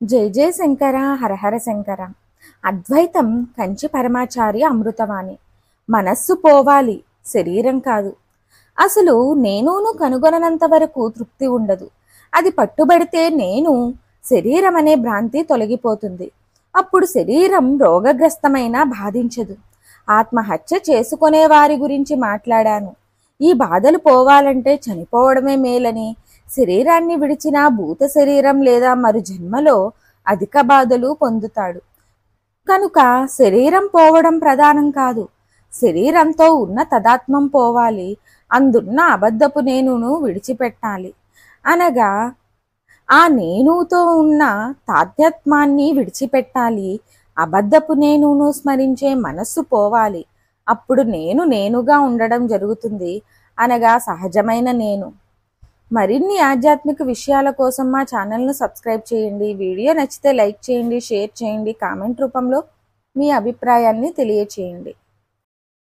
జై జై శంకర హరహర శంకర. అద్వైతం కంచి పరమాచారి అమృతవాణి. మనస్సు పోవాలి, శరీరం కాదు. అసలు నేనును కనుగొననంత వరకు తృప్తి ఉండదు. అది పట్టుబడితే నేను శరీరం అనే భ్రాంతి తొలగిపోతుంది. అప్పుడు శరీరం రోగగ్రస్తమైన బాధించదు. ఆత్మహత్య చేసుకునే వారి గురించి మాట్లాడాను. ఈ బాధలు పోవాలంటే చనిపోవడమే మేలని, శరీరాన్ని విడిచిన భూత శరీరం లేదా మరు జన్మలో అధిక బాధలు పొందుతాడు. కనుక శరీరం పోవడం ప్రధానం కాదు, శరీరంతో ఉన్న తదాత్మం పోవాలి. అందున్న అబద్ధపు నేనును విడిచిపెట్టాలి. అనగా ఆ నేనుతో ఉన్న తాత్యత్మాన్ని విడిచిపెట్టాలి. అబద్ధపు నేనును స్మరించే మనస్సు పోవాలి. అప్పుడు నేను నేనుగా ఉండడం జరుగుతుంది, అనగా సహజమైన నేను. మరిన్ని ఆధ్యాత్మిక విషయాల కోసం మా ఛానల్ను సబ్స్క్రైబ్ చేయండి. వీడియో నచ్చితే లైక్ చేయండి, షేర్ చేయండి, కామెంట్ రూపంలో మీ అభిప్రాయాన్ని తెలియచేయండి.